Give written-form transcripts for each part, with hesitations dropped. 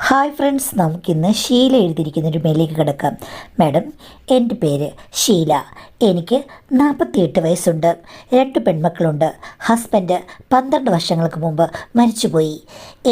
Hi friends, നമുക്കിന്ന് ഷീല എഴുതിയിരിക്കുന്നൊരു മെയിലേക്ക് കിടക്കാം. Madam, എൻ്റെ പേര് ഷീല. എനിക്ക് 48 വയസ്സുണ്ട്. 2 പെൺമക്കളുണ്ട്. ഹസ്ബൻഡ് 12 വർഷങ്ങൾക്ക് മുമ്പ് മരിച്ചുപോയി.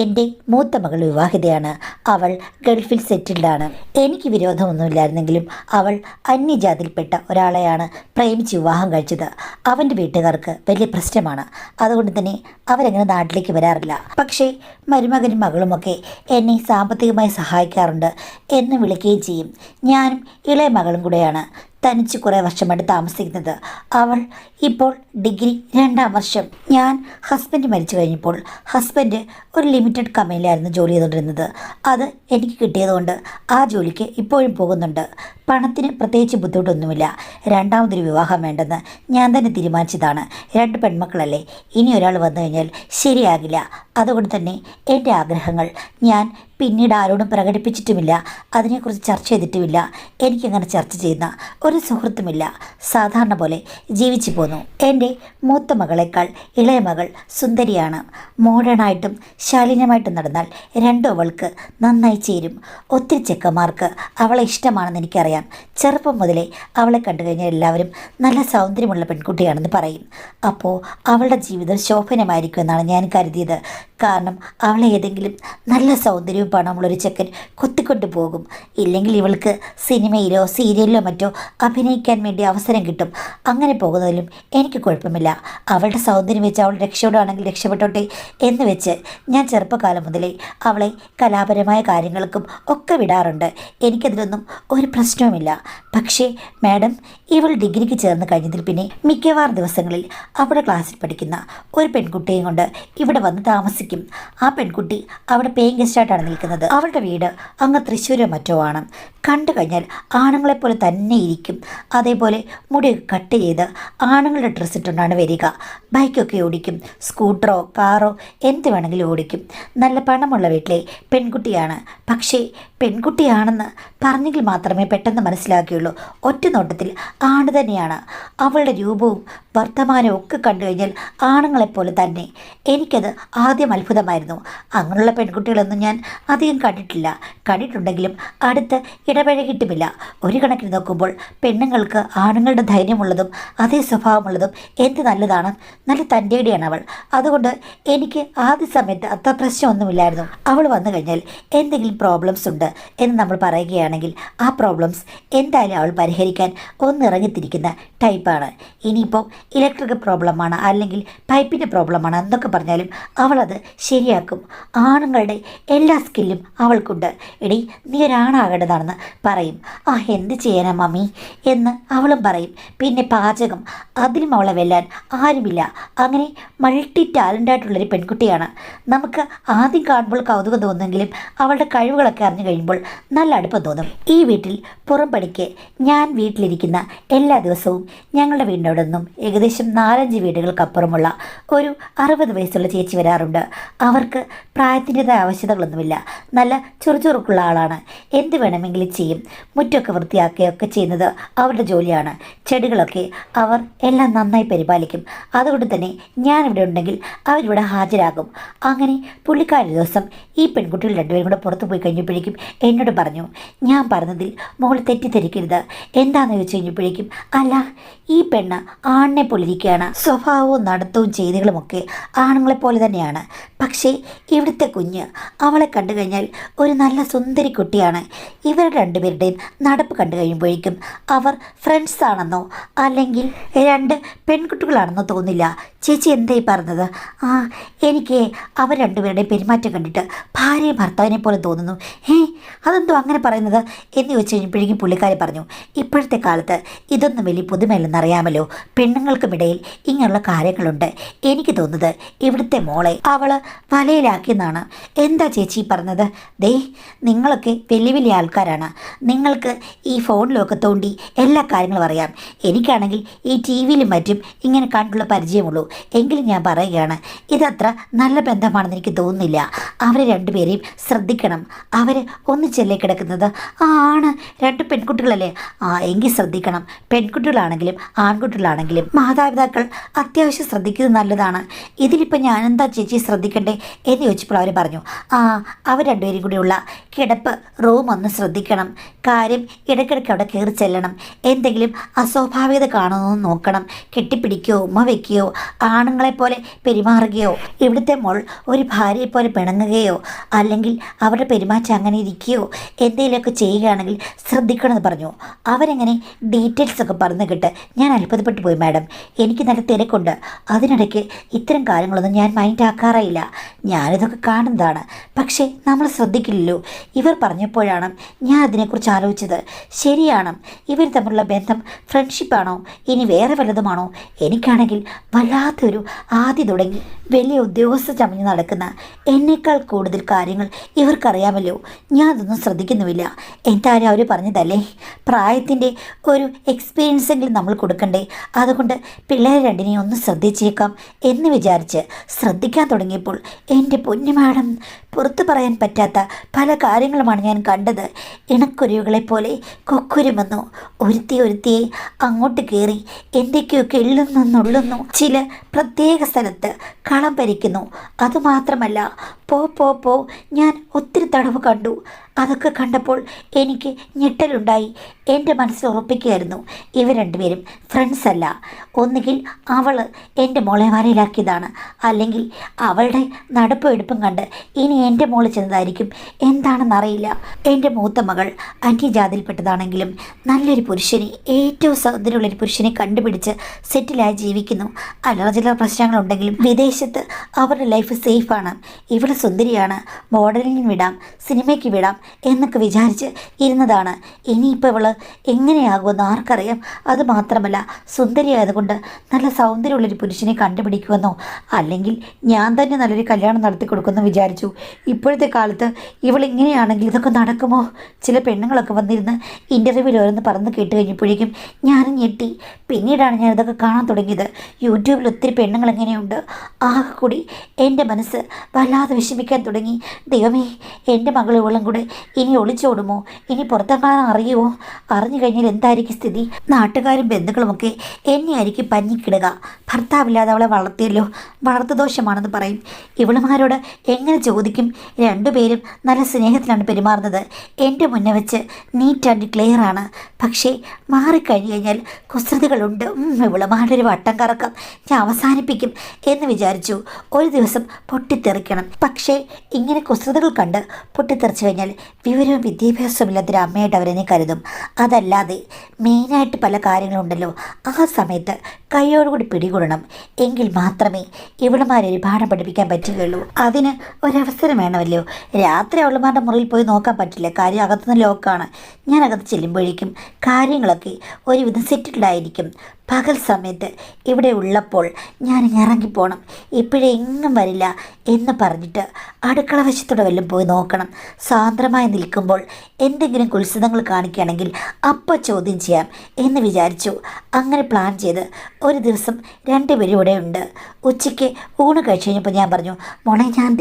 എൻ്റെ മൂത്ത മകൾ വിവാഹിതയാണ്. അവൾ ഗൾഫിൽ സെറ്റിൽഡാണ്. എനിക്ക് വിരോധമൊന്നുമില്ലായിരുന്നെങ്കിലും അവൾ അന്യജാതിയിൽപ്പെട്ട ഒരാളെയാണ് പ്രേമിച്ച് വിവാഹം കഴിച്ചത്. അവൻ്റെ വീട്ടുകാർക്ക് വലിയ പ്രശ്നമാണ്. അതുകൊണ്ട് തന്നെ അവരെങ്ങനെ നാട്ടിലേക്ക് വരാറില്ല. പക്ഷേ മരുമകനും മകളുമൊക്കെ എന്നെ സാമ്പത്തികമായി സഹായിക്കാറുണ്ട് എന്ന് വിളിക്കുകയും ചെയ്യും. ഞാനും ഇളയ മകളും കൂടെയാണ് തനിച്ച് കുറേ വർഷമായിട്ട് താമസിക്കുന്നത്. അവൾ ഇപ്പോൾ ഡിഗ്രി 2ാം വർഷം. ഞാൻ ഹസ്ബൻഡ് മരിച്ചു കഴിഞ്ഞപ്പോൾ ഹസ്ബൻഡ് ഒരു ലിമിറ്റഡ് കമ്പനിയിലായിരുന്നു ജോലി ചെയ്തുകൊണ്ടിരുന്നത്. അത് എനിക്ക് കിട്ടിയതുകൊണ്ട് ആ ജോലിക്ക് ഇപ്പോഴും പോകുന്നുണ്ട്. പണത്തിന് പ്രത്യേകിച്ച് ബുദ്ധിമുട്ടൊന്നുമില്ല. രണ്ടാമതൊരു വിവാഹം വേണ്ടെന്ന് ഞാൻ തന്നെ തീരുമാനിച്ചതാണ്. 2 പെൺമക്കളല്ലേ, ഇനി ഒരാൾ വന്നു കഴിഞ്ഞാൽ ശരിയാകില്ല. അതുകൊണ്ട് തന്നെ എൻ്റെ ആഗ്രഹങ്ങൾ ഞാൻ പിന്നീട് ആരോടും പ്രകടിപ്പിച്ചിട്ടുമില്ല. അതിനെക്കുറിച്ച് ചർച്ച ചെയ്തിട്ടുമില്ല. എനിക്കങ്ങനെ ചർച്ച ചെയ്യുന്ന ഒരു സുഹൃത്തുമില്ല. സാധാരണ പോലെ ജീവിച്ചു പോന്നു. എൻ്റെ മൂത്ത മകളേക്കാൾ ഇളയ മകൾ സുന്ദരിയാണ്. മോഡേണായിട്ടും ശാലീനമായിട്ടും നടന്നാൽ രണ്ടും അവൾക്ക് നന്നായി ചേരും. ഒത്തിരി ചെക്കന്മാർക്ക് അവളെ ഇഷ്ടമാണെന്ന് എനിക്കറിയാം. ചെറുപ്പം മുതലേ അവളെ കണ്ടു കഴിഞ്ഞാൽ എല്ലാവരും നല്ല സൗന്ദര്യമുള്ള പെൺകുട്ടിയാണെന്ന് പറയും. അപ്പോൾ അവളുടെ ജീവിതം ശോഭനമായിരിക്കുമെന്നാണ് ഞാൻ കരുതിയത്. കാരണം അവളെ ഏതെങ്കിലും നല്ല സൗന്ദര്യവും പണമുള്ളൊരു ചെക്കൻ കൊത്തിക്കൊണ്ടു പോകും. ഇല്ലെങ്കിൽ ഇവൾക്ക് സിനിമയിലോ സീരിയലിലോ മറ്റോ അഭിനയിക്കാൻ വേണ്ടി അവസരം കിട്ടും. അങ്ങനെ പോകുന്നതിലും എനിക്ക് കുഴപ്പമില്ല. അവളുടെ സൗന്ദര്യം വെച്ച് അവൾ രക്ഷപ്പെടുകയാണെങ്കിൽ രക്ഷപ്പെട്ടോട്ടെ എന്ന് വെച്ച് ഞാൻ ചെറുപ്പകാലം മുതലേ അവളെ കലാപരമായ കാര്യങ്ങൾക്കും ഒക്കെ വിടാറുണ്ട്. എനിക്കതിലൊന്നും ഒരു പ്രശ്നവുമില്ല. പക്ഷേ മാഡം, ഇവൾ ഡിഗ്രിക്ക് ചേർന്ന് കഴിഞ്ഞതിൽ പിന്നെ മിക്കവാറും ദിവസങ്ങളിൽ അവിടെ ക്ലാസ്സിൽ പഠിക്കുന്ന ഒരു പെൺകുട്ടിയും കൊണ്ട് ഇവിടെ വന്ന് താമസിക്കും. ആ പെൺകുട്ടി അവിടെ പേയിങ് ഗസ്റ്റായിട്ടാണ് നിൽക്കുന്നത്. അവളുടെ വീട് അങ്ങ് തൃശ്ശൂരോ മറ്റോ ആണ്. കണ്ടു കഴിഞ്ഞാൽ ആണുങ്ങളെപ്പോലെ തന്നെ ഇരിക്കും. അതേപോലെ മുടിയൊക്കെ കട്ട് ചെയ്ത് ആണുങ്ങളുടെ ഡ്രസ്സ് ഇട്ടുകൊണ്ടാണ് വരിക. ബൈക്കൊക്കെ ഓടിക്കും. സ്കൂട്ടറോ കാറോ എന്ത് വേണമെങ്കിലും ഓടിക്കും. നല്ല പണമുള്ള വീട്ടിലെ പെൺകുട്ടിയാണ്. പക്ഷേ പെൺകുട്ടിയാണെന്ന് പറഞ്ഞെങ്കിൽ മാത്രമേ പെട്ടെന്ന് മനസ്സിലാക്കുകയുള്ളൂ. ഒറ്റ നോട്ടത്തിൽ ആണ് തന്നെയാണ്. അവളുടെ രൂപവും വർത്തമാനവും ഒക്കെ കണ്ടു കഴിഞ്ഞാൽ ആണുങ്ങളെപ്പോലെ തന്നെ. എനിക്കത് ആദ്യം അത്ഭുതമായിരുന്നു. അങ്ങനെയുള്ള പെൺകുട്ടികളൊന്നും ഞാൻ അധികം കണ്ടിട്ടില്ല. കണ്ടിട്ടുണ്ടെങ്കിലും അടുത്ത് ഇടപഴകിയിട്ടുമില്ല. ഒരു കണക്കിന് നോക്കുമ്പോൾ പെണ്ണുങ്ങൾക്ക് ആണുങ്ങളുടെ ധൈര്യമുള്ളതും അതേ സ്വഭാവമുള്ളതും എന്ത് നല്ലതാണ്. നല്ല തൻ്റെടിയാണ് അവൾ. അതുകൊണ്ട് എനിക്ക് ആദ്യ സമയത്ത് അത്ര പ്രശ്നമൊന്നുമില്ലായിരുന്നു. അവൾ വന്നു കഴിഞ്ഞാൽ എന്തെങ്കിലും പ്രോബ്ലംസ് ഉണ്ട് എന്ന് നമ്മൾ പറയുകയാണെങ്കിൽ ആ പ്രോബ്ലംസ് എന്തായാലും അവൾ പരിഹരിക്കാൻ ഒന്നിറങ്ങിത്തിരിക്കുന്ന ടൈപ്പാണ്. ഇനിയിപ്പോൾ ഇലക്ട്രിക് പ്രോബ്ലമാണ് അല്ലെങ്കിൽ പൈപ്പിൻ്റെ പ്രോബ്ലമാണ് എന്നൊക്കെ പറഞ്ഞാലും അവളത് ശരിയാക്കും. ആണുങ്ങളുടെ എല്ലാ സ്കില്ലും അവൾക്കുണ്ട്. എടി, നീ ഒരാണാകേണ്ടതാണെന്ന് പറയും. എന്ത് ചെയ്യാനാ മമ്മി എന്ന് അവളും പറയും. പിന്നെ പാചകം, അതിലും അവളെ വെല്ലാൻ ആരുമില്ല. അങ്ങനെ മൾട്ടി ടാലൻ്റായിട്ടുള്ളൊരു പെൺകുട്ടിയാണ്. നമുക്ക് ആദ്യം കാണുമ്പോൾ കൗതുകം തോന്നുമെങ്കിലും അവളുടെ കഴിവുകളൊക്കെ അറിഞ്ഞു കഴിയുമ്പോൾ നല്ല അടുപ്പം തോന്നും. ഈ വീട്ടിൽ പുറം പണിക്ക് ഞാൻ വീട്ടിലിരിക്കുന്ന എല്ലാ ദിവസവും ഞങ്ങളുടെ വീടിനോട് നിന്നും ഏകദേശം 4-5 വീടുകൾക്കപ്പുറമുള്ള ഒരു 60 വയസ്സുള്ള ചേച്ചി വരാറുണ്ട്. അവർക്ക് പ്രായത്തിൻ്റെതായ ആവശ്യതകളൊന്നുമില്ല. നല്ല ചുറുചുറുക്കുള്ള ആളാണ്. എന്ത് വേണമെങ്കിലും ചെയ്യും. മുറ്റമൊക്കെ വൃത്തിയാക്കുകയൊക്കെ ചെയ്യുന്നത് അവരുടെ ജോലിയാണ്. ചെടികളൊക്കെ അവർ എല്ലാം നന്നായി പരിപാലിക്കും. അതുകൊണ്ട് തന്നെ ഞാനിവിടെ ഉണ്ടെങ്കിൽ അവരിവിടെ ഹാജരാകും. അങ്ങനെ പുള്ളിക്കാരി ദിവസം ഈ പെൺകുട്ടികൾ 2 പേരും കൂടെ പുറത്തു പോയി കഴിഞ്ഞപ്പോഴേക്കും എന്നോട് പറഞ്ഞു, ഞാൻ പറഞ്ഞതിൽ മോൾ തെറ്റിദ്ധരിക്കരുത്. എന്താണെന്ന് ചോദിച്ചു കഴിഞ്ഞപ്പോഴേക്കും, അല്ല, ഈ പെണ്ണ് ആണിനെ പോലെ ഇരിക്കുകയാണ്. സ്വഭാവവും നടത്തവും ചെയ്തികളുമൊക്കെ ആണുങ്ങളെപ്പോലെ തന്നെയാണ്. പക്ഷേ ഇവിടുത്തെ കുഞ്ഞ് അവളെ കണ്ടു കഴിഞ്ഞാൽ ഒരു നല്ല സുന്ദരി കുട്ടിയാണ്. ഇവരുടെ 2 പേരുടെയും നടപ്പ് കണ്ടു കഴിയുമ്പോഴേക്കും അവർ ഫ്രണ്ട്സ് ആണെന്നോ അല്ലെങ്കിൽ 2 പെൺകുട്ടികളാണെന്നോ തോന്നില്ല. ചേച്ചി എന്തായി പറഞ്ഞത്? എനിക്ക് അവർ 2 പേരുടെയും പെരുമാറ്റം കണ്ടിട്ട് ഭാര്യയും ഭർത്താവിനെ പോലെ തോന്നുന്നു. അതെന്തോ അങ്ങനെ പറയുന്നത് എന്ന് ചോദിച്ചു കഴിഞ്ഞപ്പോഴേക്കും പുള്ളിക്കാരി പറഞ്ഞു, ഇപ്പോഴത്തെ കാലത്ത് ഇതൊന്നും വലിയ പുതുമയില്ലെന്നറിയാമല്ലോ. പെണ്ണുങ്ങൾക്കുമിടയിൽ ഇങ്ങനെയുള്ള കാര്യങ്ങളുണ്ട്. എനിക്ക് തോന്നുന്നത് ഇവിടുത്തെ മോളെ അവൾ വലയിലാക്കിയെന്നാണ്. എന്താ ചേച്ചി പറഞ്ഞത്? ദേ, നിങ്ങളൊക്കെ വലിയ വലിയ ആൾക്കാരാണ്. ആളാണ്. നിങ്ങൾക്ക് ഈ ഫോണിലൊക്കെ തോണ്ടി എല്ലാ കാര്യങ്ങളും അറിയാം. എനിക്കാണെങ്കിൽ ഈ ടി വിയിലും മറ്റും ഇങ്ങനെ കണ്ടുള്ള പരിചയമുള്ളൂ. എങ്കിലും ഞാൻ പറയുകയാണ്, ഇതത്ര നല്ല ബന്ധമാണെന്ന് എനിക്ക് തോന്നുന്നില്ല. അവരെ രണ്ടുപേരെയും ശ്രദ്ധിക്കണം. അവർ ഒന്നിച്ചല്ലേ കിടക്കുന്നത്? ആണ്, രണ്ട് പെൺകുട്ടികളല്ലേ? എങ്കിൽ ശ്രദ്ധിക്കണം. പെൺകുട്ടികളാണെങ്കിലും ആൺകുട്ടികളാണെങ്കിലും മാതാപിതാക്കൾ അത്യാവശ്യം ശ്രദ്ധിക്കുന്നത് നല്ലതാണ്. ഇതിലിപ്പോൾ ഞാനെന്താ ചേച്ചി ശ്രദ്ധിക്കണ്ടേ എന്ന് ചോദിച്ചപ്പോൾ അവർ പറഞ്ഞു, അവർ രണ്ടുപേരും കൂടിയുള്ള കിടപ്പ് റൂം ഒന്ന് ശ്രദ്ധിക്കണം. കാര്യം ഇടയ്ക്കിടയ്ക്ക് അവിടെ കയറി ചെല്ലണം. എന്തെങ്കിലും അസ്വാഭാവികത കാണുമെന്ന് നോക്കണം. കെട്ടിപ്പിടിക്കുകയോ ഉമ്മ വയ്ക്കുകയോ ആണുങ്ങളെപ്പോലെ പെരുമാറുകയോ ഇവിടുത്തെ മോൾ ഒരു ഭാര്യയെപ്പോലെ പിണങ്ങുകയോ അല്ലെങ്കിൽ അവരുടെ പെരുമാറ്റം അങ്ങനെ ഇരിക്കുകയോ എന്തെങ്കിലുമൊക്കെ ചെയ്യുകയാണെങ്കിൽ ശ്രദ്ധിക്കണമെന്ന് പറഞ്ഞു. അവരെങ്ങനെ ഡീറ്റെയിൽസ് ഒക്കെ പറഞ്ഞു കേട്ട് ഞാൻ അത്ഭുതപ്പെട്ടു പോയി മാഡം. എനിക്ക് നല്ല തിരക്കുണ്ട്. അതിനിടയ്ക്ക് ഇത്തരം കാര്യങ്ങളൊന്നും ഞാൻ മൈൻഡ് ആക്കാറില്ല. ഞാനിതൊക്കെ കാണുന്നതാണ്, പക്ഷേ നമ്മൾ ശ്രദ്ധിക്കില്ലല്ലോ. ഇവർ പറഞ്ഞപ്പോഴാണ് ഞാൻ അതിനെക്കുറിച്ച് ആലോചിച്ചത്. ശരിയാണ്, ഇവർ തമ്മിലുള്ള ബന്ധം ഫ്രണ്ട്ഷിപ്പാണോ ഇനി വേറെ വല്ലതുമാണോ? എനിക്കാണെങ്കിൽ വല്ലാത്തൊരു ആദ്യം തുടങ്ങി വലിയ ഉദ്യോഗസ്ഥ ചമഞ്ഞ് നടക്കുന്ന എന്നേക്കാൾ കൂടുതൽ കാര്യങ്ങൾ ഇവർക്കറിയാമല്ലോ. ഞാൻ അതൊന്നും ശ്രദ്ധിക്കുന്നുമില്ല. എന്തായാലും അവർ പറഞ്ഞതല്ലേ, പ്രായത്തിൻ്റെ ഒരു എക്സ്പീരിയൻസ് എങ്കിലും നമ്മൾ കൊടുക്കണ്ടേ? അതുകൊണ്ട് പിള്ളേരെ രണ്ടിനെയും ഒന്ന് ശ്രദ്ധിച്ചേക്കാം എന്ന് വിചാരിച്ച് ശ്രദ്ധിക്കാൻ തുടങ്ങിയപ്പോൾ എൻ്റെ പൊന്നു മാഡം, പുറത്തു പറയാൻ പറ്റാത്ത പല കാര്യങ്ങളുമാണ് ഞാൻ കണ്ടത്. ഇണക്കുരുവികളെപ്പോലെ കൊക്കുരുമെന്നു ഒരുത്തിയെ അങ്ങോട്ട് കയറി എന്തൊക്കെയൊക്കെ എള്ളുന്നു. ചില പ്രത്യേക സ്ഥലത്ത് കളം ഭരിക്കുന്നു. അതുമാത്രമല്ല, പോ ഞാൻ ഒത്തിരി തടവ് കണ്ടു. അതൊക്കെ കണ്ടപ്പോൾ എനിക്ക് ഞെട്ടലുണ്ടായി. എൻ്റെ മനസ്സിൽ ഉറപ്പിക്കുകയായിരുന്നു, ഇവർ രണ്ടുപേരും ഫ്രണ്ട്സ് അല്ല. ഒന്നുകിൽ അവൾ എൻ്റെ മോളെ വരയിലാക്കിയതാണ്, അല്ലെങ്കിൽ അവളുടെ നടപ്പും എടുപ്പും കണ്ട് ഇനി എൻ്റെ മോള് ചെന്നതായിരിക്കും. എന്താണെന്നറിയില്ല. എൻ്റെ മൂത്ത മകൾ അന്യജാതിയിൽപ്പെട്ടതാണെങ്കിലും നല്ലൊരു പുരുഷനെ, ഏറ്റവും സൗന്ദര്യമുള്ളൊരു പുരുഷനെ കണ്ടുപിടിച്ച് സെറ്റിലായി ജീവിക്കുന്നു. ചില പ്രശ്നങ്ങളുണ്ടെങ്കിലും വിദേശത്ത് അവരുടെ ലൈഫ് സേഫാണ്. ഇവിടെ സുന്ദരിയാണ്, മോഡലിങ്ങിന് വിടാം, സിനിമയ്ക്ക് വിടാം എന്നൊക്കെ വിചാരിച്ച് ഇരുന്നതാണ്. ഇനിയിപ്പോൾ ഇവൾ എങ്ങനെയാകുമെന്ന് ആർക്കറിയാം. അതുമാത്രമല്ല, സുന്ദരിയായതുകൊണ്ട് നല്ല സൗന്ദര്യമുള്ളൊരു പുരുഷനെ കണ്ടുപിടിക്കുമെന്നോ അല്ലെങ്കിൽ ഞാൻ തന്നെ നല്ലൊരു കല്യാണം നടത്തി കൊടുക്കുമെന്ന് വിചാരിച്ചു. ഇപ്പോഴത്തെ കാലത്ത് ഇവൾ ഇങ്ങനെയാണെങ്കിൽ ഇതൊക്കെ നടക്കുമോ? ചില പെണ്ണുങ്ങളൊക്കെ വന്നിരുന്ന് ഇൻ്റർവ്യൂവിൽ ഓരോന്ന് പറഞ്ഞ് കേട്ട് കഴിഞ്ഞപ്പോഴേക്കും ഞാനും ഞെട്ടി. പിന്നീടാണ് ഞാൻ ഇതൊക്കെ കാണാൻ തുടങ്ങിയത്. യൂട്യൂബിൽ ഒത്തിരി പെണ്ണുങ്ങൾ എങ്ങനെയുണ്ട്. ആകെ കൂടി എൻ്റെ മനസ്സ് വല്ലാതെ വിഷമിക്കാൻ തുടങ്ങി. ദൈവമേ, എൻ്റെ മകൾ ഇവളും കൂടെ ഇനി ഒളിച്ചോടുമോ? ഇനി പുറത്തെങ്ങാനും അറിയുമോ? അറിഞ്ഞു കഴിഞ്ഞാൽ എന്തായിരിക്കും സ്ഥിതി? നാട്ടുകാരും ബന്ധുക്കളുമൊക്കെ എന്നെ ആയിരിക്കും പഞ്ഞിക്കിടുക. ഭർത്താവില്ലാതെ അവളെ വളർത്തിയല്ലോ, വളർത്തുദോഷമാണെന്ന് പറയും. ഇവളുമാരോട് എങ്ങനെ ചോദിക്കും? രണ്ടുപേരും നല്ല സ്നേഹത്തിലാണ് പെരുമാറുന്നത്. എൻ്റെ മുന്നേ വെച്ച് നീറ്റ് ആൻഡ് ക്ലിയർ ആണ്. പക്ഷേ മാറിക്കഴിഞ്ഞു കഴിഞ്ഞാൽ കുസൃതികളുണ്ട്. ഇവളുമാരുടെ ഒരു വട്ടം കറക്കം ഞാൻ അവസാനിപ്പിക്കും എന്ന് വിചാരിച്ചു. ഒരു ദിവസം പൊട്ടിത്തെറിക്കണം. പക്ഷേ ഇങ്ങനെ കുസൃതികൾ കണ്ട് പൊട്ടിത്തെറിച്ചു കഴിഞ്ഞാൽ വിവരവും വിദ്യാഭ്യാസവും ഇല്ലാത്തൊരു അമ്മയായിട്ട് അവരെന്നെ കരുതും. അതല്ലാതെ മെയിനായിട്ട് പല കാര്യങ്ങളുണ്ടല്ലോ, ആ സമയത്ത് കൈയോടുകൂടി പിടികൂടണം. എങ്കിൽ മാത്രമേ ഇവളുമാരെ ഒരു പാഠം പഠിപ്പിക്കാൻ പറ്റുകയുള്ളൂ. അതിന് ഒരവസരം വേണമല്ലോ. രാത്രി അവളുമാരുടെ മുറിയിൽ പോയി നോക്കാൻ പറ്റില്ല, കാര്യം അകത്തുനിന്ന് ലോക്കാണ്. ഞാൻ അകത്ത് ചെല്ലുമ്പോഴേക്കും കാര്യങ്ങളൊക്കെ ഒരുവിധം സെറ്റിൽഡായിരിക്കും. പകൽ സമയത്ത് ഇവിടെ ഉള്ളപ്പോൾ ഞാൻ ഇറങ്ങിപ്പോണം, ഇപ്പോഴേ എങ്ങും വരില്ല എന്ന് പറഞ്ഞിട്ട് അടുക്കള വശത്തോടെ വല്ലതും പോയി നോക്കണം. സാന്ദ്രമായി നിൽക്കുമ്പോൾ എന്തെങ്കിലും കുത്സിതങ്ങൾ കാണിക്കുകയാണെങ്കിൽ അപ്പം ചോദ്യം ചെയ്യാം എന്ന് വിചാരിച്ചു. അങ്ങനെ പ്ലാൻ ചെയ്ത് ഒരു ദിവസം രണ്ടുപേരും ഇവിടെ ഉണ്ട്. ഉച്ചയ്ക്ക് ഊണ് കഴിച്ച് കഴിഞ്ഞപ്പോൾ ഞാൻ പറഞ്ഞു, മോളെ ഞാൻ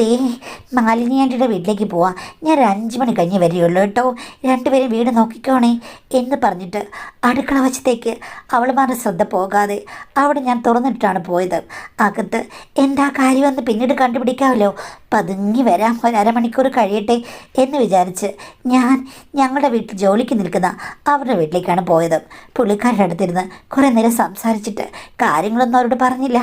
മാലിന്യാൻ്റെ വീട്ടിലേക്ക് പോവാം, ഞാൻ ഒരു 5 മണി കഴിഞ്ഞ് വരികയുള്ളൂ കേട്ടോ, രണ്ടുപേരും വീട് നോക്കിക്കോണേ എന്ന് പറഞ്ഞിട്ട് അടുക്കള വശത്തേക്ക് അവളുമാരുടെ ശ്രദ്ധ പോകാതെ അവിടെ ഞാൻ തുറന്നിട്ടാണ് പോയത്. അകത്ത് എന്താ കാര്യമെന്ന് പിന്നീട് കണ്ടുപിടിക്കാമല്ലോ. പതുങ്ങി വരാം, ഒരു അരമണിക്കൂർ കഴിയട്ടെ എന്ന് വിചാരിച്ച് ഞാൻ ഞങ്ങളുടെ വീട്ടിൽ ജോലിക്ക് നിൽക്കുന്ന അവരുടെ വീട്ടിലേക്കാണ് പോയത്. പുള്ളിക്കാരുടെ അടുത്തിരുന്ന് കുറേ നേരം സംസാരിച്ചിട്ട് കാര്യങ്ങളൊന്നും അവരോട് പറഞ്ഞില്ല.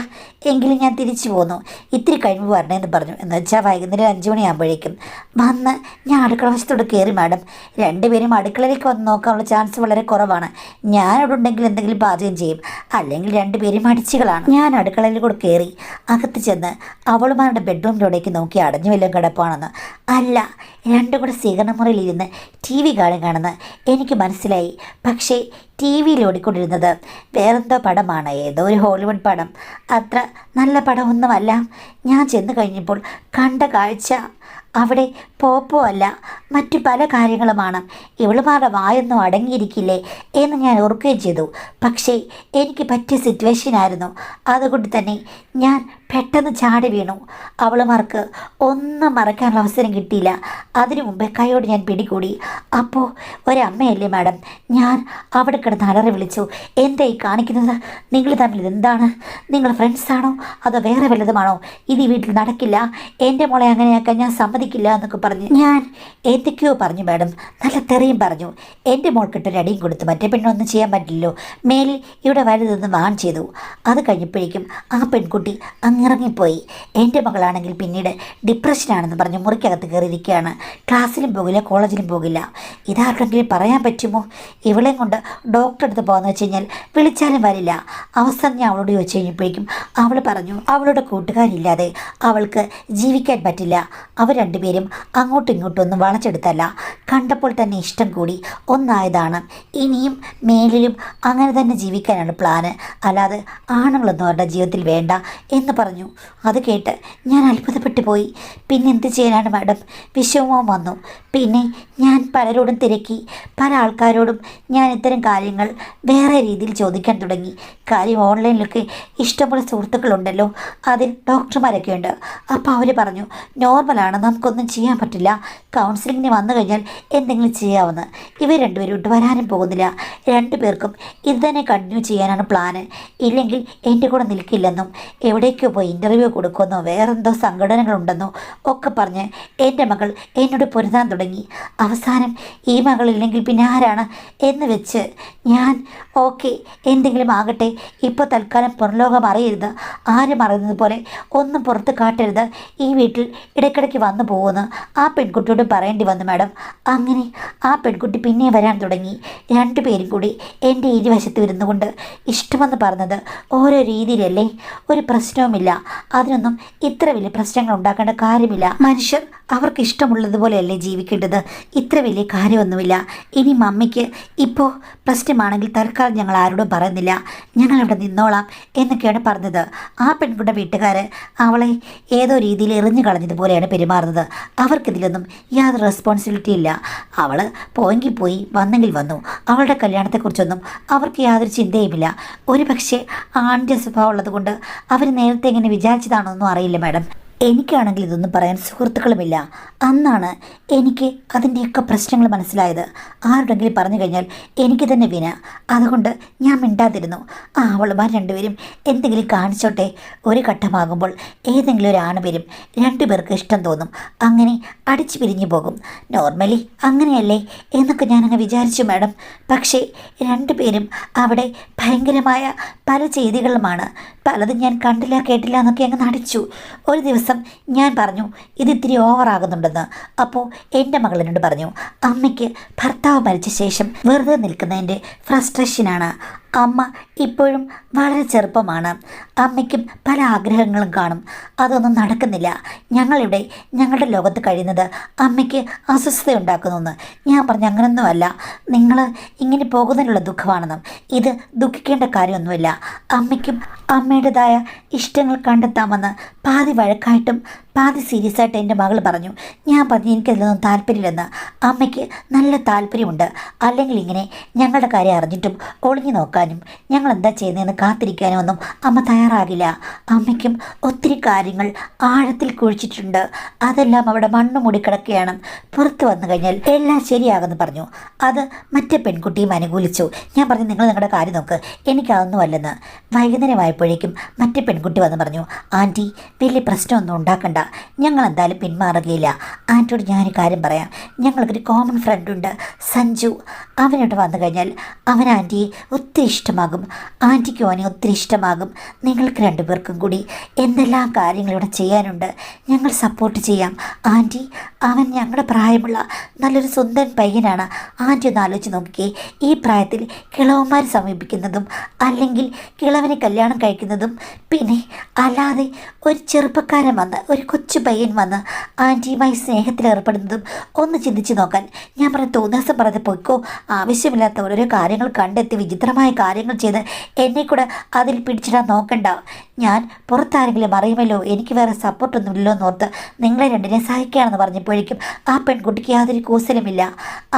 എങ്കിലും ഞാൻ തിരിച്ചു പോന്നു. ഇത്തിരി കഴിയുമ്പോൾ വരണമെന്ന് പറഞ്ഞു. എന്ന് വെച്ചാൽ വൈകുന്നേരം 5 മണിയാകുമ്പോഴേക്കും വന്ന് ഞാൻ അടുക്കള വശത്തോട് കയറി. മാഡം, രണ്ടുപേരും അടുക്കളയിലേക്ക് വന്ന് നോക്കാനുള്ള ചാൻസ് വളരെ കുറവാണ്. ഞാനവിടെ ഉണ്ടെങ്കിൽ എന്തെങ്കിലും പാചകം ചെയ്യും, അല്ലെങ്കിൽ രണ്ടുപേരും അടിച്ചുകളാണ്. ഞാൻ അടുക്കളയിൽ കൂടെ കയറി അകത്ത് ചെന്ന് അവളുമാരുടെ ബെഡ്റൂമിലൂടേക്ക് നോക്കി അടഞ്ഞു വല്ലതും കിടപ്പാണെന്ന്. അല്ല, രണ്ടും കൂടെ സ്വീകരണമുറിയിലിരുന്ന് ടി വി കാണുകയാണെന്ന് എനിക്ക് മനസ്സിലായി. പക്ഷേ ടി വിയിൽ ഓടിക്കൊണ്ടിരുന്നത് വേറെന്തോ പടമാണ്, ഏതോ ഒരു ഹോളിവുഡ് പടം. അത്ര നല്ല പടമൊന്നുമല്ല. ഞാൻ ചെന്ന് കഴിഞ്ഞപ്പോൾ കണ്ട കാഴ്ച അവിടെ പോപ്പോ അല്ല, മറ്റു പല കാര്യങ്ങളുമാണ്. ഇവളുമാരുടെ വായൊന്നും അടങ്ങിയിരിക്കില്ലേ എന്ന് ഞാൻ ഓർക്കുകയും ചെയ്തു. പക്ഷേ എനിക്ക് പറ്റിയ സിറ്റുവേഷനായിരുന്നു. അതുകൊണ്ട് തന്നെ ഞാൻ പെട്ടെന്ന് ചാടി വീണു. അവളുമാർക്ക് ഒന്നും മറക്കാനുള്ള അവസരം കിട്ടിയില്ല. അതിനു മുമ്പേ കൈയോട് ഞാൻ പിടികൂടി. അപ്പോൾ ഒരമ്മയല്ലേ മാഡം. ഞാൻ അവിടെ കിടന്ന് അലറി വിളിച്ചു, എന്തായി കാണിക്കുന്നത്? നിങ്ങൾ തമ്മിൽ ഇതെന്താണ്? നിങ്ങൾ ഫ്രണ്ട്സാണോ അതോ വേറെ വല്ലതുമാണോ? ഇത് ഈ വീട്ടിൽ നടക്കില്ല, എൻ്റെ മോളെ അങ്ങനെയാക്കാൻ ഞാൻ സമ്മതിക്കില്ല എന്നൊക്കെ പറഞ്ഞ് ഞാൻ എന്തൊക്കെയോ പറഞ്ഞു മാഡം. നല്ല തെറിയും പറഞ്ഞു. എൻ്റെ മോൾക്കിട്ടൊരു അടിയും കൊടുത്തു. മറ്റേ പെണ്ണൊന്നും ചെയ്യാൻ പറ്റില്ലല്ലോ. മേലിൽ ഇവിടെ വലുതെന്ന് വാൺ ചെയ്തു. അത് കഴിഞ്ഞപ്പോഴേക്കും ആ പെൺകുട്ടി അങ്ങിറങ്ങിപ്പോയി. എൻ്റെ മകളാണെങ്കിൽ പിന്നീട് ഡിപ്രഷനാണെന്ന് പറഞ്ഞ് മുറിക്കകത്ത് കയറിയിരിക്കുകയാണ്. ക്ലാസ്സിലും പോകില്ല, കോളേജിലും പോകില്ല. ഇതാർക്കെങ്കിലും പറയാൻ പറ്റുമോ? ഇവളെ കൊണ്ട് ഡോക്ടറെ അടുത്ത് പോകാമെന്ന് വെച്ച് കഴിഞ്ഞാൽ വിളിച്ചാലും വരില്ല. അവസാനം ഞാൻ അവളോട് ചോദിച്ചു കഴിഞ്ഞപ്പോഴേക്കും അവൾ പറഞ്ഞു അവളുടെ കൂട്ടുകാരില്ലാതെ അവൾക്ക് ജീവിക്കാൻ പറ്റില്ല. അവർ രണ്ടുപേരും അങ്ങോട്ടും ഇങ്ങോട്ടും ഒന്നും വളച്ചെടുത്തല്ല, കണ്ടപ്പോൾ തന്നെ ഇഷ്ടം കൂടി ഒന്നായതാണ്. ഇനിയും മേലിലും അങ്ങനെ തന്നെ ജീവിക്കാനാണ് പ്ലാന്, അല്ലാതെ ആണുങ്ങളൊന്നും അവരുടെ ജീവിതത്തിൽ വേണ്ട എന്ന് പറഞ്ഞു. അത് കേട്ട് ഞാൻ അത്ഭുതപ്പെട്ടു പോയി. പിന്നെ എന്ത് ചെയ്യാനാണ് മാഡം? വിഷമവും വന്നു. പിന്നെ ഞാൻ പലരോടും തിരക്കി, പല ആൾക്കാരോടും ഞാൻ ഇത്തരം കാര്യങ്ങൾ വേറെ രീതിയിൽ ചോദിക്കാൻ തുടങ്ങി. കാര്യം ഓൺലൈനിലൊക്കെ ഇഷ്ടംപോലെ സുഹൃത്തുക്കളുണ്ടല്ലോ, അതിൽ ഡോക്ടർമാരൊക്കെ ഉണ്ട്. അപ്പോൾ അവർ പറഞ്ഞു നോർമലാണ്, നമുക്കൊന്നും ചെയ്യാൻ പറ്റില്ല, കൗൺസിലിങ്ങിന് വന്നു കഴിഞ്ഞാൽ എന്തെങ്കിലും ചെയ്യാമെന്ന്. ഇവർ രണ്ടുപേരും ഇട്ട് വരാനും പോകുന്നില്ല. രണ്ടുപേർക്കും ഇത് തന്നെ കണ്ടിന്യൂ ചെയ്യാനാണ് പ്ലാന്. ഇല്ലെങ്കിൽ എൻ്റെ കൂടെ നിൽക്കില്ലെന്നും എവിടേക്കോ പോയി ഇൻ്റർവ്യൂ കൊടുക്കുമെന്നോ വേറെന്തോ സംഘടനകളുണ്ടെന്നോ ഒക്കെ പറഞ്ഞ് എൻ്റെ മകൾ എന്നോട് പൊരുതാൻ തുടങ്ങി. അവസാനം ഈ മകളില്ലെങ്കിൽ പിന്നെ ആരാണ് എന്ന് വെച്ച് ഞാൻ ഓക്കെ എന്തെങ്കിലും ആകട്ടെ, ഇപ്പോൾ തൽക്കാലം പുറംലോകം അറിയരുത്, ആരും അറിയുന്നത് പോലെ ഒന്നും പുറത്ത് കാട്ടരുത്, ഈ വീട്ടിൽ ഇടയ്ക്കിടയ്ക്ക് വന്നു പോകുമെന്ന് ആ പെൺകുട്ടിയോട് പറയേണ്ടി വന്നു മാഡം. അങ്ങനെ ആ പെൺകുട്ടി പിന്നെ വരാൻ തുടങ്ങി. രണ്ടുപേരും കൂടി എൻ്റെ ഇരുവശത്ത് ഇരുന്നു കൊണ്ട് ഇഷ്ടമെന്ന് പറഞ്ഞത് ഓരോ രീതിയിലല്ലേ, ഒരു പ്രശ്നവുമില്ല. അതിനൊന്നും ഇത്ര വലിയ പ്രശ്നങ്ങൾ ഉണ്ടാക്കേണ്ട കാര്യമില്ല. മനുഷ്യർ അവർക്ക് ഇഷ്ടമുള്ളതുപോലെയല്ലേ ജീവിക്കേണ്ടത്. ഇത്ര വലിയ കാര്യമൊന്നുമില്ല. ഇനി മമ്മിക്ക് ഇപ്പോൾ പ്രശ്നമാണെങ്കിൽ തൽക്കാലം ഞങ്ങൾ ആരോടും പറയുന്നില്ല, ഞങ്ങളിവിടെ നിന്നോളാം എന്നൊക്കെയാണ് പറഞ്ഞത്. ആ പെൺകുട്ടിയുടെ വീട്ടുകാർ അവളെ ഏതോ രീതിയിൽ എറിഞ്ഞു കളഞ്ഞതുപോലെയാണ് പെരുമാറുന്നത്. അവർക്കിതിലൊന്നും യാതൊരു റെസ്പോൺസിബിലിറ്റി ഇല്ല. അവൾ പോയെങ്കിൽ പോയി, വന്നെങ്കിൽ വന്നു. അവളുടെ കല്യാണത്തെക്കുറിച്ചൊന്നും അവർക്ക് യാതൊരു ചിന്തയുമില്ല. ഒരു പക്ഷേ ആണിൻ്റെ സ്വഭാവം ഉള്ളത് കൊണ്ട് അവർ നേരത്തെ എങ്ങനെ വിചാരിച്ചതാണോന്നും അറിയില്ല മാഡം. എനിക്കാണെങ്കിൽ ഇതൊന്നും പറയാൻ സുഹൃത്തുക്കളുമില്ല. അന്നാണ് എനിക്ക് അതിൻ്റെയൊക്കെ പ്രശ്നങ്ങൾ മനസ്സിലായത്. ആരുടെങ്കിലും പറഞ്ഞു കഴിഞ്ഞാൽ എനിക്ക് തന്നെ വിന. അതുകൊണ്ട് ഞാൻ മിണ്ടാതിരുന്നു. അവളുമാർ രണ്ടുപേരും എന്തെങ്കിലും കാണിച്ചോട്ടെ. ഒരു ഘട്ടമാകുമ്പോൾ ഏതെങ്കിലും ഒരു ആണ് വരും, രണ്ടുപേർക്ക് ഇഷ്ടം തോന്നും, അങ്ങനെ അടിച്ചു പിരിഞ്ഞു പോകും. നോർമലി അങ്ങനെയല്ലേ എന്നൊക്കെ ഞാനങ്ങ് വിചാരിച്ചു മാഡം. പക്ഷേ രണ്ടുപേരും അവിടെ ഭയങ്കരമായ പല ചെയ്തികളുമാണ്. പലതും ഞാൻ കണ്ടില്ല കേട്ടില്ല എന്നൊക്കെ അങ്ങ് നടിച്ചു. ഒരു ദിവസം ഞാൻ പറഞ്ഞു ഇത് ഇത്തിരി ഓവറാകുന്നുണ്ടെന്ന്. അപ്പോൾ എൻ്റെ മകൾ എന്നോട് പറഞ്ഞു അമ്മയ്ക്ക് ഭർത്താവ് മരിച്ച ശേഷം വെറുതെ നിൽക്കുന്നതിൻ്റെ ഫ്രസ്ട്രേഷനാണ്. അമ്മ ഇപ്പോഴും വളരെ ചെറുപ്പമാണ്. അമ്മയ്ക്കും പല ആഗ്രഹങ്ങളും കാണും, അതൊന്നും നടക്കുന്നില്ല. ഞങ്ങളിവിടെ ഞങ്ങളുടെ ലോകത്ത് കഴിയുന്നത് അമ്മയ്ക്ക് അസ്വസ്ഥതയുണ്ടാക്കുന്നുവെന്ന്. ഞാൻ പറഞ്ഞു അങ്ങനൊന്നുമല്ല, നിങ്ങൾ ഇങ്ങനെ പോകുന്നതിനുള്ള ദുഃഖമാണെന്നും ഇത് ദുഃഖിക്കേണ്ട കാര്യമൊന്നുമില്ല. അമ്മയ്ക്കും അമ്മയുടേതായ ഇഷ്ടങ്ങൾ കണ്ടെത്താമെന്ന് പാതി വഴക്കായിട്ടും പാതി സീരിയസ് ആയിട്ട് എൻ്റെ മകൾ പറഞ്ഞു. ഞാൻ പറഞ്ഞു എനിക്കതിലൊന്നും താല്പര്യമില്ലെന്ന്. അമ്മയ്ക്ക് നല്ല താല്പര്യമുണ്ട്. അല്ലെങ്കിൽ ഇങ്ങനെ ഞങ്ങളുടെ കാര്യം അറിഞ്ഞിട്ടും ഒളിഞ്ഞു നോക്കാനും ഞങ്ങൾ എന്താ ചെയ്യുന്നതെന്ന് കാത്തിരിക്കാനും ഒന്നും അമ്മ തയ്യാറാകില്ല. അമ്മയ്ക്കും ഒത്തിരി കാര്യങ്ങൾ ആഴത്തിൽ കുഴിച്ചിട്ടുണ്ട്. അതെല്ലാം അവിടെ മണ്ണ് മൂടിക്കിടക്കുകയാണ്. പുറത്ത് വന്നു കഴിഞ്ഞാൽ എല്ലാം ശരിയാകുമെന്ന് പറഞ്ഞു. അത് മറ്റേ പെൺകുട്ടിയും അനുകൂലിച്ചു. ഞാൻ പറഞ്ഞു നിങ്ങൾ നിങ്ങളുടെ കാര്യം നോക്ക്, എനിക്കതൊന്നുമല്ലെന്ന്. വൈകുന്നേരമായപ്പോഴേക്കും മറ്റേ പെൺകുട്ടി വന്ന് പറഞ്ഞു ആൻറ്റി വലിയ പ്രശ്നമൊന്നും ഉണ്ടാക്കണ്ട, ഞങ്ങൾ എന്തായാലും പിന്മാറുകയില്ല. ആൻറ്റിയോട് ഞാനൊരു കാര്യം പറയാം, ഞങ്ങൾക്കൊരു കോമൺ ഫ്രണ്ടുണ്ട് സഞ്ജു. അവനോട് വന്നു കഴിഞ്ഞാൽ അവൻ ആൻറ്റിയെ ഒത്തിരി ഇഷ്ടമാകും, ആൻറ്റിക്ക് അവനെ ഒത്തിരി ഇഷ്ടമാകും. നിങ്ങൾക്ക് രണ്ടുപേർക്കും കൂടി എന്തെല്ലാം കാര്യങ്ങളിവിടെ ചെയ്യാനുണ്ട്, ഞങ്ങൾ സപ്പോർട്ട് ചെയ്യാം. ആൻറ്റി അവൻ ഞങ്ങളുടെ പ്രായമുള്ള നല്ലൊരു സ്വന്തം പയ്യനാണ്. ആൻറ്റി ഒന്ന് ആലോചിച്ച് നോക്കിക്കേ, ഈ പ്രായത്തിൽ കിളവന്മാർ സമീപിക്കുന്നതും അല്ലെങ്കിൽ കിളവനെ കല്യാണം കഴിക്കുന്നതും പിന്നെ അല്ലാതെ ഒരു ചെറുപ്പക്കാരൻ വന്ന് ഒരു കൊച്ചു പയ്യൻ വന്ന് ആൻറ്റിയുമായി സ്നേഹത്തിൽ ഏർപ്പെടുന്നതും ഒന്ന് ചിന്തിച്ച് നോക്കാൻ. ഞാൻ പറഞ്ഞ തോന്നിയ ദിവസം പറഞ്ഞ് പോയിക്കോ. ആവശ്യമില്ലാത്ത ഓരോരോ കാര്യങ്ങൾ കണ്ടെത്തി വിചിത്രമായ കാര്യങ്ങൾ ചെയ്ത് എന്നെ കൂടെ അതിൽ പിടിച്ചിടാൻ നോക്കണ്ട. ഞാൻ പുറത്താരെങ്കിലും അറിയുമല്ലോ, എനിക്ക് വേറെ സപ്പോർട്ടൊന്നുമില്ലല്ലോ എന്നോർത്ത് നിങ്ങളെ രണ്ടിനെ സഹായിക്കുകയാണെന്ന് പറഞ്ഞപ്പോഴേക്കും ആ പെൺകുട്ടിക്ക് യാതൊരു കൂസലുമില്ല.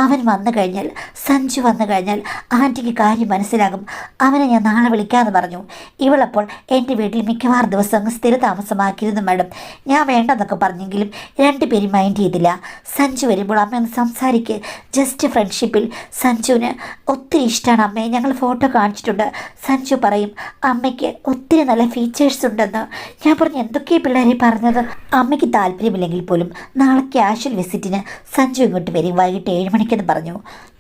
അവൻ വന്നു കഴിഞ്ഞാൽ, സഞ്ജു വന്നു കഴിഞ്ഞാൽ ആൻറ്റിക്ക് കാര്യം മനസ്സിലാകും. അവനെ ഞാൻ നാളെ വിളിക്കാമെന്ന് പറഞ്ഞു. ഇവളപ്പോൾ എൻ്റെ വീട്ടിൽ മിക്കവാറും ദിവസം അങ്ങ് സ്ഥിര താമസമാക്കിയിരുന്നു മാഡം. ഞാൻ വേണ്ടെന്നൊക്കെ പറഞ്ഞെങ്കിലും രണ്ടുപേരും മൈൻഡ് ചെയ്തില്ല. സഞ്ജു വരുമ്പോൾ അമ്മ ഒന്ന് സംസാരിക്ക്, ജസ്റ്റ് ഫ്രണ്ട്ഷിപ്പിൽ. സഞ്ജുവിന് ഒത്തിരി ഇഷ്ടമാണ് അമ്മയെ, ഞങ്ങൾ ഫോട്ടോ കാണിച്ചിട്ടുണ്ട്. സഞ്ജു പറയും അമ്മയ്ക്ക് ഒത്തിരി നല്ല ഫീച്ചേഴ്സ് ഉണ്ടെന്ന്. ഞാൻ പറഞ്ഞു എന്തൊക്കെയാണ് പിള്ളേരെ പറഞ്ഞത്. അമ്മയ്ക്ക് താല്പര്യമില്ലെങ്കിൽ പോലും നാളെ ക്യാഷ്വൽ വിസിറ്റിന് സഞ്ജു ഇങ്ങോട്ട് വരും വൈകിട്ട് 7 മണിക്കെന്ന് പറഞ്ഞു.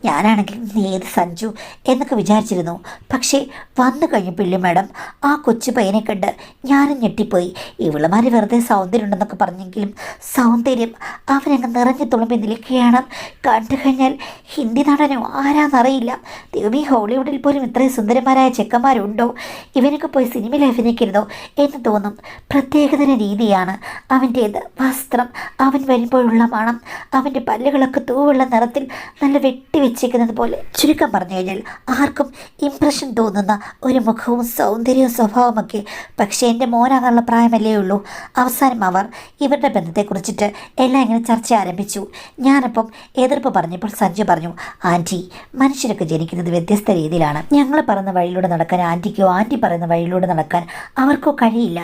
ഞാനാണെങ്കിൽ ഏത് സഞ്ജു എന്നൊക്കെ വിചാരിച്ചിരുന്നു. പക്ഷേ വന്നു കഴിഞ്ഞപ്പിള്ളി മാഡം ആ കൊച്ചു പയ്യനെ കണ്ട് ഞാനും ഞെട്ടിപ്പോയി. ഇവളുമാർ വെറുതെ സൗന്ദര്യം ഉണ്ടെന്നൊക്കെ പറഞ്ഞെങ്കിലും സൗന്ദര്യം അവനങ്ങ് നിറഞ്ഞു തുളുമ്പി നിൽക്കുകയാണ്. കണ്ടു കഴിഞ്ഞാൽ ഹിന്ദി നടനോ ആരാന്നറിയില്ല. ദൈവമേ, ഹോളിവുഡിൽ പോലും ഇത്രയും സുന്ദരന്മാരായ ചെക്കന്മാരുണ്ടോ? ഇവനൊക്കെ പോയി സിനിമയിൽ അഭിനയിക്കരുതോ എന്ന് തോന്നും. പ്രത്യേകതര രീതിയാണ് അവൻ്റേത്. വസ്ത്രം, അവൻ വരുമ്പോഴുള്ള മണം, അവൻ്റെ പല്ലുകളൊക്കെ തൂവുള്ള നിറത്തിൽ നല്ല വെട്ടി വെച്ചേക്കുന്നത് പോലെ. ചുരുക്കം പറഞ്ഞു കഴിഞ്ഞാൽ ആർക്കും ഇംപ്രഷൻ തോന്നുന്ന ഒരു മുഖവും സൗന്ദര്യവും സ്വഭാവമൊക്കെ. പക്ഷേ എൻ്റെ മോനാകാനുള്ള പ്രായമല്ലേ ഉള്ളൂ. അവസാനം അവർ ഇവരുടെ ബന്ധത്തെക്കുറിച്ചിട്ട് എല്ലാം ഇങ്ങനെ ചർച്ച ആരംഭിച്ചു. ഞാനപ്പം എതിർപ്പ് പറഞ്ഞപ്പോൾ സഞ്ജു പറഞ്ഞു, ആൻറ്റി, മനുഷ്യരൊക്കെ ജനിക്കുന്നത് വ്യത്യസ്ത രീതിയിലാണ്. ഞങ്ങൾ പറയുന്ന വഴിയിലൂടെ നടക്കാൻ ആൻറ്റിക്കോ ആൻറ്റി പറയുന്ന വഴിയിലൂടെ നടക്കാൻ അവർക്കോ കഴിയില്ല.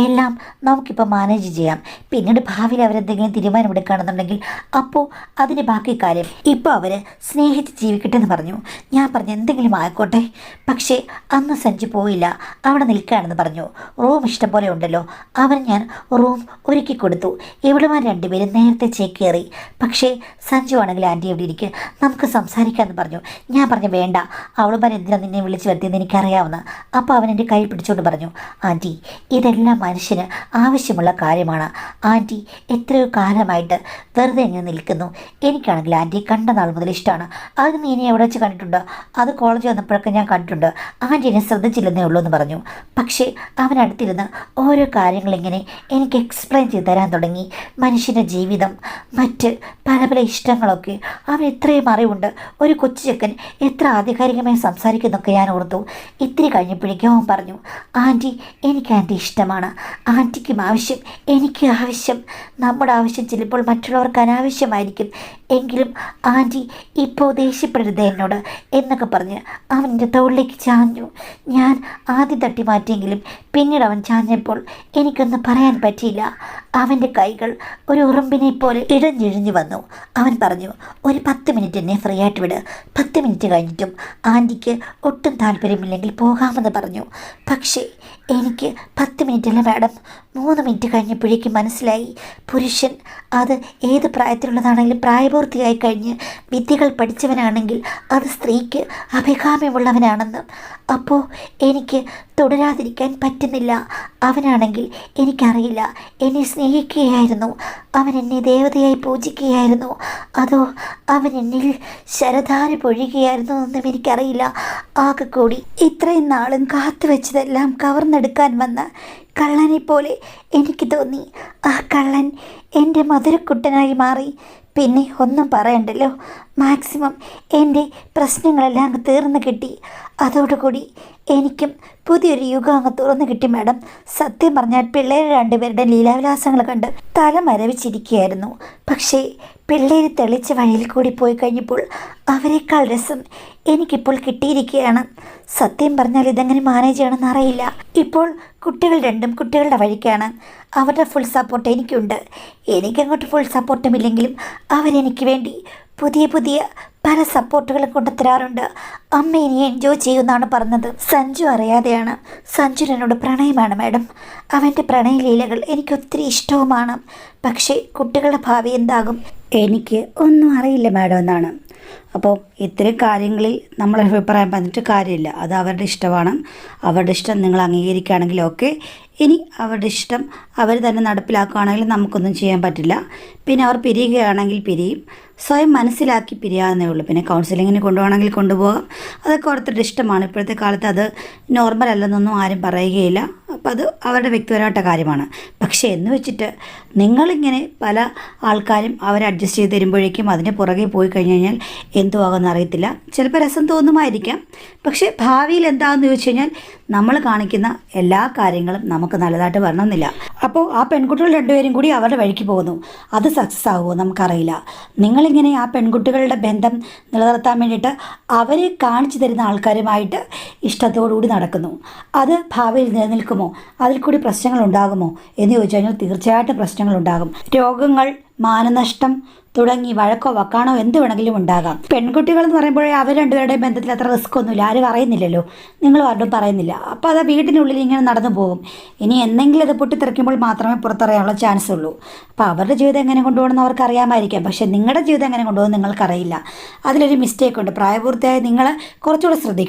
എല്ലാം നമുക്കിപ്പോൾ മാനേജ് ചെയ്യാം. പിന്നീട് ഭാവിയിൽ അവരെന്തെങ്കിലും തീരുമാനമെടുക്കുകയാണെന്നുണ്ടെങ്കിൽ അപ്പോൾ അതിന് ബാക്കി കാര്യം. ഇപ്പോൾ അവർ സ്നേഹിച്ച് ജീവിക്കട്ടെ എന്ന് പറഞ്ഞു. ഞാൻ പറഞ്ഞു എന്തെങ്കിലും ആയിക്കോട്ടെ. പക്ഷേ അന്ന് സഞ്ജു പോയില്ല, അവിടെ നിൽക്കുകയാണെന്ന് പറഞ്ഞു. റൂം ഇഷ്ടം പോലെ ഉണ്ടല്ലോ. അവൻ ഞാൻ റൂം ഒരുക്കി കൊടുത്തു. ഇവളുമാർ രണ്ടുപേരും നേരത്തെ ചെക്ക് കയറി. പക്ഷേ സഞ്ജു ആണെങ്കിൽ ആൻറ്റി എവിടെ ഇരിക്കുക, നമുക്ക് സംസാരിക്കാമെന്ന് പറഞ്ഞു. ഞാൻ പറഞ്ഞു വേണ്ട, അവളുമാർ എന്തിനാണ് നിന്നെ വിളിച്ചു വരുത്തിയെന്ന് എനിക്കറിയാവുന്ന. അപ്പോൾ അവൻ എൻ്റെ കൈ പിടിച്ചുകൊണ്ട് പറഞ്ഞു, ആൻറ്റി, ഇതെല്ലാം മനുഷ്യന് ആവശ്യമുള്ള കാര്യമാണ്. ആൻറ്റി എത്രയോ കാലമായിട്ട് വെറുതെ എങ്ങനെ നിൽക്കുന്നു. എനിക്കാണെങ്കിൽ ആൻറ്റി കണ്ട നാൾ മുതൽ ഇഷ്ടമാണ്. അത് നീ ഇനി എവിടെ വെച്ച് കണ്ടിട്ടുണ്ടോ? അത് കോളേജ് വന്നപ്പോഴൊക്കെ ഞാൻ കണ്ടിട്ടുണ്ട്. ആൻറ്റി എന്നെ ശ്രദ്ധിച്ചില്ലെന്നേ ഉള്ളൂ എന്ന് പറഞ്ഞു. പക്ഷേ അവനടുത്തിരുന്ന് ഓരോ കാര്യങ്ങളിങ്ങനെ എനിക്ക് എക്സ്പ്ലെയിൻ ചെയ്ത് തരാൻ തുടങ്ങി. മനുഷ്യൻ്റെ ജീവിതം, മറ്റ് പല പല ഇഷ്ടങ്ങളൊക്കെ. അവൻ ഇത്രയും അറിവുണ്ട്. ഒരു കൊച്ചു ചെക്കൻ എത്ര ആധികാരികമായി സംസാരിക്കുന്നൊക്കെ ഞാൻ ഓർത്തു. ഇത്തിരി കഴിഞ്ഞപ്പോഴേക്കും അവൻ പറഞ്ഞു, ആൻറ്റി, എനിക്ക് ആൻറ്റി ഇഷ്ടമാണ്. ആൻറ്റിക്കും ആവശ്യം, എനിക്ക് ആവശ്യം. നമ്മുടെ ആവശ്യം ചിലപ്പോൾ മറ്റുള്ളവർക്ക് അനാവശ്യമായിരിക്കും. എങ്കിലും ആൻറ്റി ഇപ്പോൾ ദേഷ്യപ്പെടരുത് എന്നോട് എന്നൊക്കെ പറഞ്ഞ് അവൻ എൻ്റെ തോളിലേക്ക് ചാഞ്ഞു. ഞാൻ ആദ്യം തട്ടി മാറ്റിയെങ്കിലും പിന്നീട് അവൻ ചാഞ്ഞപ്പോൾ എനിക്കൊന്നും പറയാൻ പറ്റിയില്ല. അവൻ്റെ കൈകൾ ഒരു ഉറുമ്പിനെ പോലെ ഇഴഞ്ഞിഴഞ്ഞു വന്നു. അവൻ പറഞ്ഞു, ഒരു 10 മിനിറ്റ് എന്നെ ഫ്രീ ആയിട്ട് വിട്. 10 മിനിറ്റ് കഴിഞ്ഞിട്ടും ആൻറ്റിക്ക് ഒട്ടും താല്പര്യമില്ലെങ്കിൽ പോകാമെന്ന് പറഞ്ഞു. പക്ഷേ എനിക്ക് 10 മിനിറ്റല്ല മാഡം, 3 മിനിറ്റ് കഴിഞ്ഞപ്പോഴേക്കും മനസ്സിലായി, പുരുഷൻ അത് ഏത് പ്രായത്തിലുള്ളതാണെങ്കിലും പ്രായപൂർത്തിയായി കഴിഞ്ഞ് വിദ്യകൾ പഠിച്ചവനാണെങ്കിൽ അത് സ്ത്രീക്ക് അഭികാമ്യമുള്ളവനാണെന്ന്. അപ്പോൾ എനിക്ക് തുടരാതിരിക്കാൻ പറ്റുന്നില്ല. അവനാണെങ്കിൽ എനിക്കറിയില്ല, എന്നെ സ്നേഹിക്കുകയായിരുന്നു, അവൻ എന്നെ ദേവതയായി പൂജിക്കുകയായിരുന്നു, അതോ അവൻ എന്നിൽ ശരധാര പൊഴിയുകയായിരുന്നു എന്നും എനിക്കറിയില്ല. ആകെ കൂടി ഇത്രയും നാളും കാത്തു വെച്ചതെല്ലാം കവർന്നെടുക്കാൻ വന്ന കള്ളനെ പോലെ എനിക്ക് തോന്നി. ആ കള്ളൻ എൻ്റെ മധുരക്കുട്ടനായി മാറി. പിന്നെ ഒന്നും പറയണ്ടല്ലോ, മാക്സിമം എൻ്റെ പ്രശ്നങ്ങളെല്ലാം അങ്ങ് തീർന്നു കിട്ടി. അതോടുകൂടി എനിക്കും പുതിയൊരു യുഗം അങ്ങ് തുറന്നു കിട്ടി മാഡം. സത്യം പറഞ്ഞാൽ പിള്ളേർ രണ്ടുപേരുടെ ലീലാവിലാസങ്ങൾ കണ്ട് തല മരവിച്ചിരിക്കുകയായിരുന്നു. പക്ഷേ പിള്ളേർ തെളിച്ച വഴിയിൽ കൂടി പോയി കഴിഞ്ഞപ്പോൾ അവരെക്കാൾ രസം എനിക്കിപ്പോൾ കിട്ടിയിരിക്കുകയാണ്. സത്യം പറഞ്ഞാൽ ഇതെങ്ങനെ മാനേജ് ചെയ്യണമെന്ന് അറിയില്ല. ഇപ്പോൾ കുട്ടികൾ രണ്ടും കുട്ടികളുടെ വഴിക്കാണ്. അവരുടെ ഫുൾ സപ്പോർട്ട് എനിക്കുണ്ട്. എനിക്കങ്ങോട്ട് ഫുൾ സപ്പോർട്ടുമില്ലെങ്കിലും അവരെനിക്ക് വേണ്ടി പുതിയ പുതിയ പല സപ്പോർട്ടുകളും കൊണ്ടുത്തരാറുണ്ട്. അമ്മ ഇനി എൻജോയ് ചെയ്യുമെന്നാണ് പറഞ്ഞത്. സഞ്ജു അറിയാതെയാണ്. സഞ്ജു എന്നോട് പ്രണയമാണ് മാഡം. അവൻ്റെ പ്രണയലീലകൾ എനിക്കൊത്തിരി ഇഷ്ടവുമാണ്. പക്ഷേ കുട്ടികളുടെ ഭാവി എന്താകും എനിക്ക് ഒന്നും അറിയില്ല മാഡം എന്നാണ്. അപ്പോൾ ഇത്തരം കാര്യങ്ങളിൽ നമ്മൾ അഭിപ്രായം പറഞ്ഞിട്ട് കാര്യമില്ല. അത് അവരുടെ ഇഷ്ടമാണ്. അവരുടെ ഇഷ്ടം നിങ്ങൾ അംഗീകരിക്കുകയാണെങ്കിൽ ഓക്കെ. ഇനി അവരുടെ ഇഷ്ടം അവർ തന്നെ നടപ്പിലാക്കുകയാണെങ്കിൽ നമുക്കൊന്നും ചെയ്യാൻ പറ്റില്ല. പിന്നെ അവർ പിരിയുകയാണെങ്കിൽ പിരിയും. സ്വയം മനസ്സിലാക്കി പിരിയാവുന്നേ ഉള്ളൂ. പിന്നെ കൗൺസിലിങ്ങിന് കൊണ്ടുപോകണമെങ്കിൽ കൊണ്ടുപോകാം. അതൊക്കെ ഓരോരുത്തരുടെ ഇഷ്ടമാണ്. ഇപ്പോഴത്തെ കാലത്ത് അത് നോർമൽ അല്ലെന്നൊന്നും ആരും പറയുകയില്ല. അപ്പം അത് അവരുടെ വ്യക്തിപരമായിട്ട കാര്യമാണ്. പക്ഷേ എന്ന് വെച്ചിട്ട് നിങ്ങളിങ്ങനെ പല ആൾക്കാരും അവരെ അഡ്ജസ്റ്റ് ചെയ്ത് തരുമ്പോഴേക്കും അതിന് പുറകെ പോയി കഴിഞ്ഞ് കഴിഞ്ഞാൽ എന്തുവാകുമെന്ന് അറിയത്തില്ല. ചിലപ്പോൾ രസം തോന്നുമായിരിക്കാം. പക്ഷേ ഭാവിയിൽ എന്താണെന്ന് ചോദിച്ചു കഴിഞ്ഞാൽ നമ്മൾ കാണിക്കുന്ന എല്ലാ കാര്യങ്ങളും നമുക്ക് നല്ലതായിട്ട് വരണമെന്നില്ല. അപ്പോൾ ആ പെൺകുട്ടികൾ രണ്ടുപേരും കൂടി അവരുടെ വഴിക്ക് പോകുന്നു. അത് സക്സസ് ആകുമോ നമുക്കറിയില്ല. നിങ്ങളിങ്ങനെ ആ പെൺകുട്ടികളുടെ ബന്ധം നിലനിർത്താൻ വേണ്ടിയിട്ട് അവരെ കാണിച്ചു തരുന്ന ആൾക്കാരുമായിട്ട് ഇഷ്ടത്തോടുകൂടി നടക്കുന്നു. അത് ഭാവിയിൽ നിലനിൽക്കുമോ, അതിൽ കൂടി പ്രശ്നങ്ങൾ ഉണ്ടാകുമോ എന്ന് ചോദിച്ചു കഴിഞ്ഞാൽ തീർച്ചയായിട്ടും പ്രശ്നങ്ങളുണ്ടാകും. രോഗങ്ങൾ, മാനനഷ്ടം തുടങ്ങി വഴക്കോ വക്കാണോ എന്ത് വേണമെങ്കിലും ഉണ്ടാകാം. പെൺകുട്ടികൾ എന്ന് പറയുമ്പോഴേ അവർ രണ്ടുപേരുടെയും ബന്ധത്തിൽ അത്ര റിസ്ക് ഒന്നുമില്ല. ആരും അറിയുന്നില്ലല്ലോ, നിങ്ങൾ ആരും പറയുന്നില്ല. അപ്പോൾ അത് വീട്ടിനുള്ളിൽ ഇങ്ങനെ നടന്നു പോകും. ഇനി എന്തെങ്കിലും അത് പൊട്ടിത്തെറിക്കുമ്പോൾ മാത്രമേ പുറത്തറിയാനുള്ള ചാൻസ് ഉള്ളൂ. അപ്പോൾ അവരുടെ ജീവിതം എങ്ങനെ കൊണ്ടുപോകണമെന്ന് അവർക്ക് അറിയാമായിരിക്കാം. പക്ഷേ നിങ്ങളുടെ ജീവിതം എങ്ങനെ കൊണ്ടുപോകുന്നത് നിങ്ങൾക്കറിയില്ല. അതിലൊരു മിസ്റ്റേക്ക് ഉണ്ട്. പ്രായപൂർത്തിയായി നിങ്ങൾ കുറച്ചുകൂടെ ശ്രദ്ധിക്കണം.